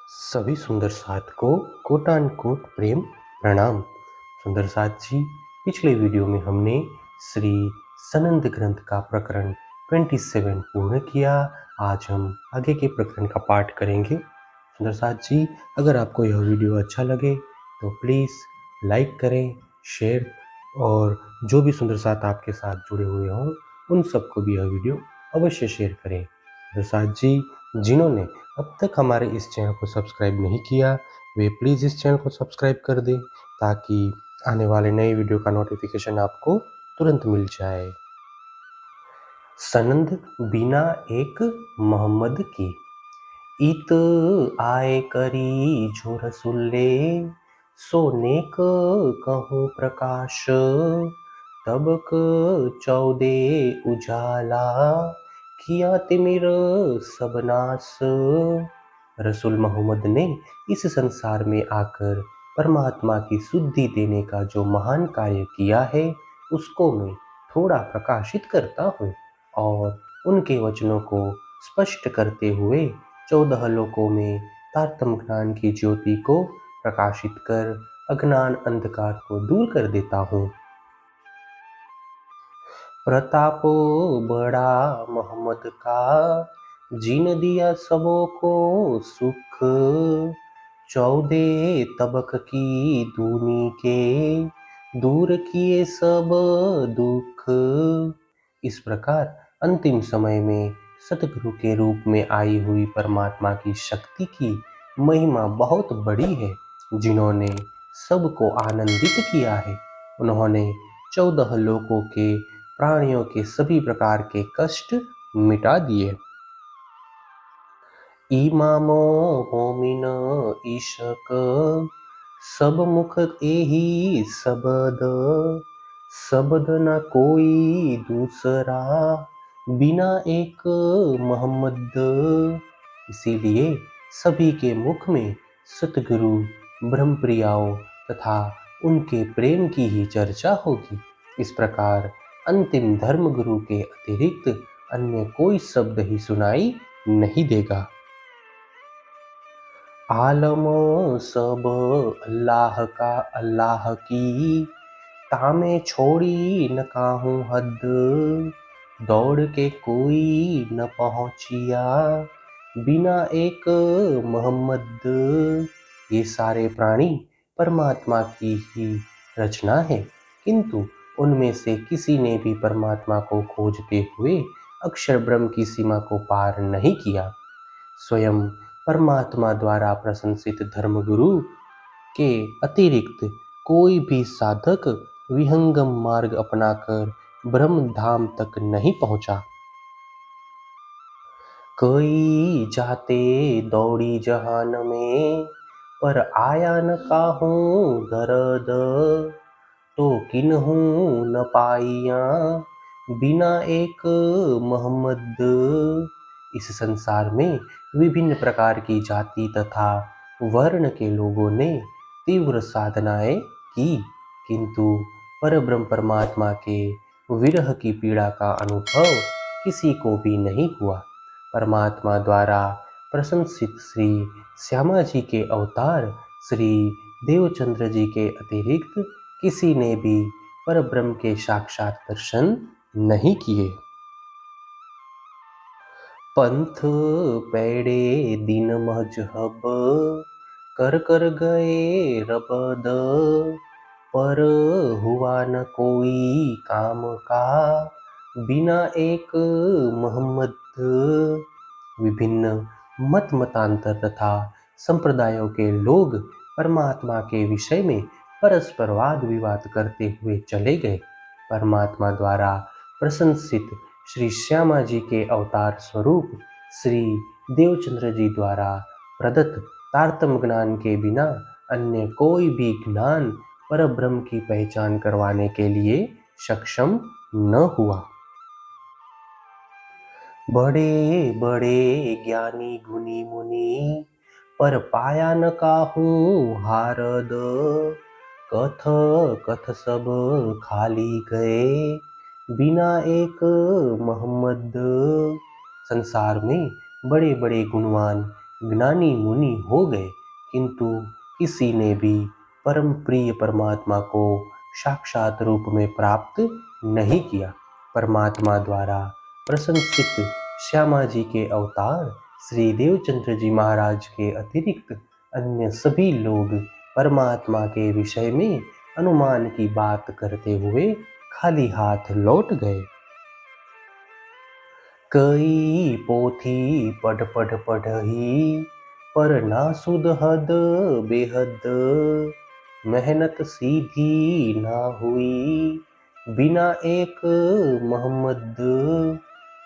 सभी सुंदर साथ को कोटान कोट प्रेम प्रणाम। सुंदर साथ जी, पिछले वीडियो में हमने श्री सनंद ग्रंथ का प्रकरण 27 पूर्ण किया। आज हम आगे के प्रकरण का पाठ करेंगे। सुंदर साथ जी, अगर आपको यह वीडियो अच्छा लगे तो प्लीज़ लाइक करें, शेयर, और जो भी सुंदर साथ आपके साथ जुड़े हुए हों उन सबको भी यह वीडियो अवश्य शेयर करें। सुंदर साथ जी, जिन्होंने अब तक हमारे इस चैनल को सब्सक्राइब नहीं किया, वे प्लीज़ इस चैनल को सब्सक्राइब कर दें ताकि आने वाले नए वीडियो का नोटिफिकेशन आपको तुरंत मिल जाए। सनंद बिना एक मोहम्मद की, इत आए करी जो रसुल्ले, सोने क कहूँ प्रकाश, तबक चौदे उजाला, किया तिमिर सबनास। रसूल मोहम्मद ने इस संसार में आकर परमात्मा की शुद्धि देने का जो महान कार्य किया है उसको मैं थोड़ा प्रकाशित करता हूँ और उनके वचनों को स्पष्ट करते हुए 14 लोकों में तारतम्य ज्ञान की ज्योति को प्रकाशित कर अज्ञान अंधकार को दूर कर देता हूँ। प्रतापो बड़ा मोहम्मद का, जीन दिया सबों को सुख, 14 तबक की दूनी के, दूर किए सब दुख। इस प्रकार अंतिम समय में सतगुरु के रूप में आई हुई परमात्मा की शक्ति की महिमा बहुत बड़ी है, जिन्होंने सबको आनंदित किया है। उन्होंने 14 लोकों के प्राणियों के सभी प्रकार के कष्ट मिटा दिए। इमामो मोमिन ईशक, सब मुख एही सबद, सबद न कोई दूसरा, बिना एक मोहम्मद। इसीलिए सभी के मुख में सतगुरु ब्रह्मप्रियाओं तथा उनके प्रेम की ही चर्चा होगी। इस प्रकार अंतिम धर्म गुरु के अतिरिक्त अन्य कोई शब्द ही सुनाई नहीं देगा। आलमो सब अल्लाह का अल्लाह की, तामे छोड़ी न काहूँ हद, दौड़ के कोई न पहुँचिया, बिना एक मोहम्मद। ये सारे प्राणी परमात्मा की ही रचना है, किंतु उनमें से किसी ने भी परमात्मा को खोजते हुए अक्षर ब्रह्म की सीमा को पार नहीं किया। स्वयं परमात्मा द्वारा प्रशंसित धर्मगुरु के अतिरिक्त कोई भी साधक विहंगम मार्ग अपनाकर ब्रह्म धाम तक नहीं पहुंचा। कई जाते दौड़ी जहान में, पर आया न काहूँ दर्द, तो किन्हूँ न पाइया, बिना एक मोहम्मद। इस संसार में विभिन्न प्रकार की जाति तथा वर्ण के लोगों ने तीव्र साधनाएं की, किंतु परब्रह्म परमात्मा के विरह की पीड़ा का अनुभव किसी को भी नहीं हुआ। परमात्मा द्वारा प्रशंसित श्री श्यामा जी के अवतार श्री देवचंद्र जी के अतिरिक्त किसी ने भी परब्रह्म के साक्षात दर्शन नहीं किए। पंथ पैड़े दिन मजहब, कर कर गए रबद, पर हुआ न कोई काम का, बिना एक मोहम्मद। विभिन्न मत मतांतर तथा संप्रदायों के लोग परमात्मा के विषय में परस्पर वाद विवाद करते हुए चले गए। परमात्मा द्वारा प्रशंसित श्री श्यामा जी के अवतार स्वरूप श्री देवचंद्र जी द्वारा प्रदत्त तारतम्य ज्ञान के बिना अन्य कोई भी ज्ञान परब्रह्म की पहचान करवाने के लिए सक्षम न हुआ। बड़े बड़े ज्ञानी गुनी मुनि, पर पाया न काहूँ हारद, कथ कथ सब खाली गए, बिना एक मोहम्मद। संसार में बड़े बड़े गुणवान ज्ञानी मुनि हो गए, किंतु किसी ने भी परम प्रिय परमात्मा को साक्षात रूप में प्राप्त नहीं किया। परमात्मा द्वारा प्रशंसित श्यामा जी के अवतार श्री देवचंद्र जी महाराज के अतिरिक्त अन्य सभी लोग परमात्मा के विषय में अनुमान की बात करते हुए खाली हाथ लौट गए। कई पोथी पढ़ पढ़ही, पर ना सुध हद बेहद, मेहनत सीधी ना हुई, बिना एक मोहम्मद।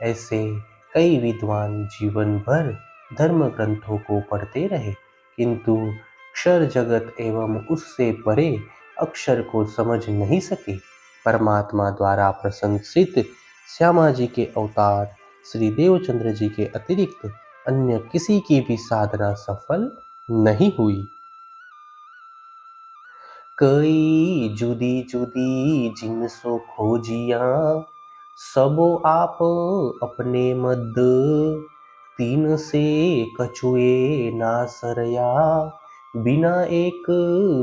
ऐसे कई विद्वान जीवन भर धर्म ग्रंथों को पढ़ते रहे, किंतु अक्षर जगत एवं उससे परे अक्षर को समझ नहीं सके। परमात्मा द्वारा प्रशंसित श्यामा जी के अवतार श्री देवचंद्र जी के अतिरिक्त अन्य किसी की भी साधना सफल नहीं हुई। कई जुदी जुदी जिनसो खोजिया, सबो आप अपने मद, तीन से कछुए ना सरया, बिना एक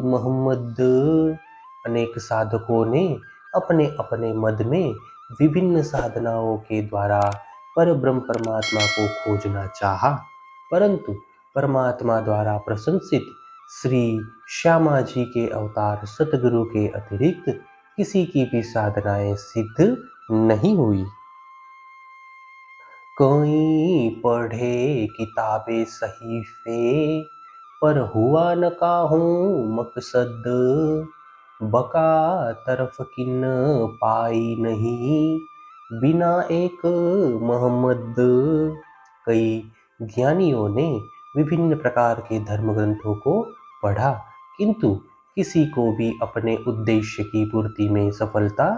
मोहम्मद। अनेक साधकों ने अपने अपने मद में विभिन्न साधनाओं के द्वारा पर ब्रह्म परमात्मा को खोजना चाहा, परंतु परमात्मा द्वारा प्रशंसित श्री श्यामा जी के अवतार सतगुरु के अतिरिक्त किसी की भी साधनाएं सिद्ध नहीं हुई। कोई पढ़े किताबे सहीफे, पर हुआ न काहूँ मकसद, बका तरफ किन पाई नहीं, बिना एक मोहम्मद। कई ज्ञानियों ने विभिन्न प्रकार के धर्म ग्रंथों को पढ़ा, किंतु किसी को भी अपने उद्देश्य की पूर्ति में सफलता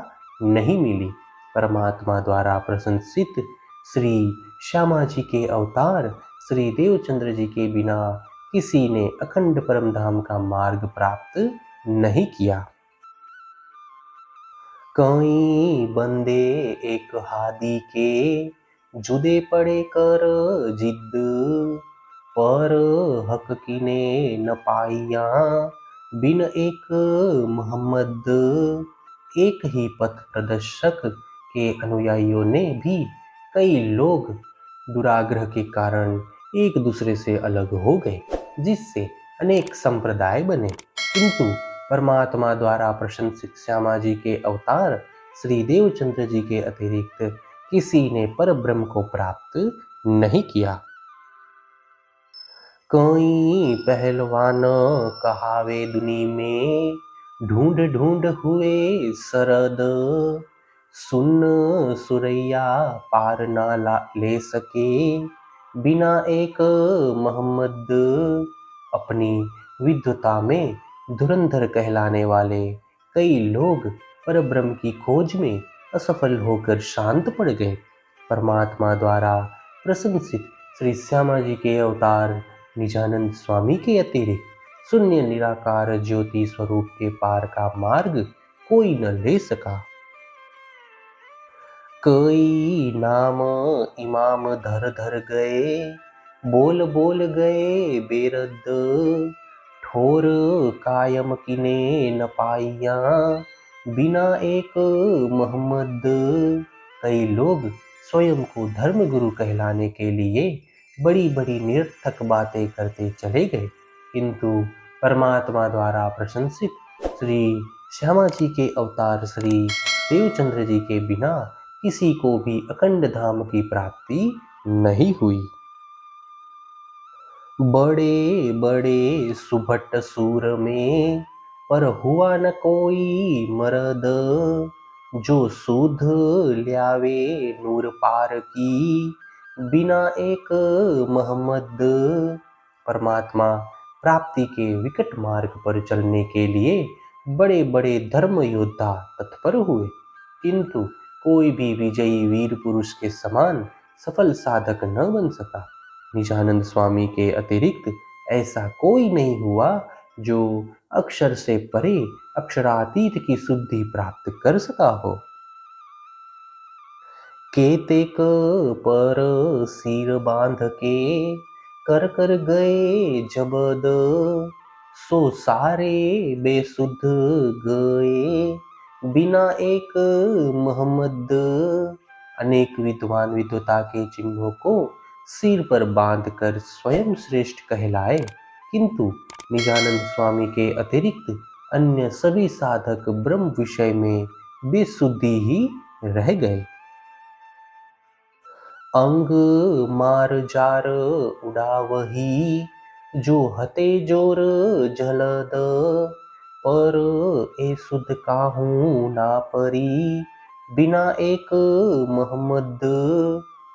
नहीं मिली। परमात्मा द्वारा प्रशंसित श्री श्यामा जी के अवतार श्री देवचंद्र जी के बिना किसी ने अखंड परम धाम का मार्ग प्राप्त नहीं किया। कई बंदे एक हादी के, जुदे पड़े कर जिद, पर हक किने न पाइया, बिन एक मोहम्मद। एक ही पथ प्रदर्शक के अनुयायियों ने भी कई लोग दुराग्रह के कारण एक दूसरे से अलग हो गए, जिससे अनेक संप्रदाय बने, किंतु परमात्मा द्वारा प्रशंसित श्यामा जी के अवतार श्री देवचंद्र जी के अतिरिक्त किसी ने पर ब्रह्म को प्राप्त नहीं किया। कई पहलवान कहावे दुनी में, ढूंढ ढूंढ हुए सरद, सुन सुरैया पार ना ले सके, बिना एक मोहम्मद। अपनी विद्वता में धुरंधर कहलाने वाले कई लोग परब्रह्म की खोज में असफल होकर शांत पड़ गए। परमात्मा द्वारा प्रशंसित श्री श्यामा जी के अवतार निजानंद स्वामी के अतिरिक्त शून्य निराकार ज्योति स्वरूप के पार का मार्ग कोई न ले सका। कई नाम इमाम धर धर गए, बोल बोल गए बेरद, ठोर कायम किने न पाइया, बिना एक मोहम्मद। कई लोग स्वयं को धर्म गुरु कहलाने के लिए बड़ी बड़ी निरर्थक बातें करते चले गए, किंतु परमात्मा द्वारा प्रशंसित श्री श्यामा जी के अवतार श्री देवचंद्र जी के बिना किसी को भी अखंड धाम की प्राप्ति नहीं हुई। बड़े बड़े सुभट सूर में, पर हुआ न कोई मरद, जो सुध ल्यावे नूर पार की, बिना एक मोहम्मद। परमात्मा प्राप्ति के विकट मार्ग पर चलने के लिए बड़े बड़े धर्म योद्धा तत्पर हुए, किंतु कोई भी विजयी वीर पुरुष के समान सफल साधक न बन सका। निजानंद स्वामी के अतिरिक्त ऐसा कोई नहीं हुआ जो अक्षर से परे अक्षरातीत की शुद्धि प्राप्त कर सका हो। केतेक पर सिर बांध के, कर कर गए जबद, सो सारे बेसुध गए, बिना एक मोहम्मद। अनेक विद्वान विद्वता के चिन्हों को सिर पर बांधकर स्वयं श्रेष्ठ कहलाए, किंतु निजानंद स्वामी के अतिरिक्त अन्य सभी साधक ब्रह्म विषय में बेसुद्धि ही रह गए। अंग मार जार उड़ावही, जो हते जोर जलद, पर ए सुध काहू ना परी, बिना एक मोहम्मद।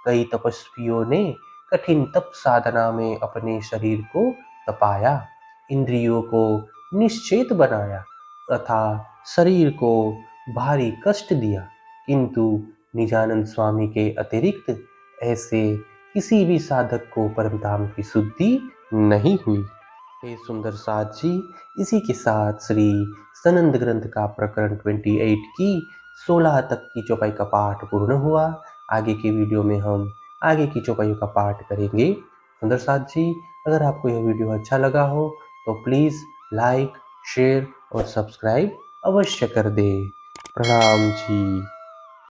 कई तपस्वियों ने कठिन तप साधना में अपने शरीर को तपाया, इंद्रियों को निश्चेत बनाया तथा शरीर को भारी कष्ट दिया, किंतु निजानंद स्वामी के अतिरिक्त ऐसे किसी भी साधक को परमधाम की शुद्धि नहीं हुई। हे सुंदर साथ जी, इसी के साथ श्री सनंद ग्रंथ का प्रकरण 28 की 16 तक की चौपाई का पाठ पूर्ण हुआ। आगे की वीडियो में हम आगे की चौपाइयों का पाठ करेंगे। सुंदर साथ जी, अगर आपको यह वीडियो अच्छा लगा हो तो प्लीज़ लाइक, शेयर और सब्सक्राइब अवश्य कर दें। प्रणाम जी।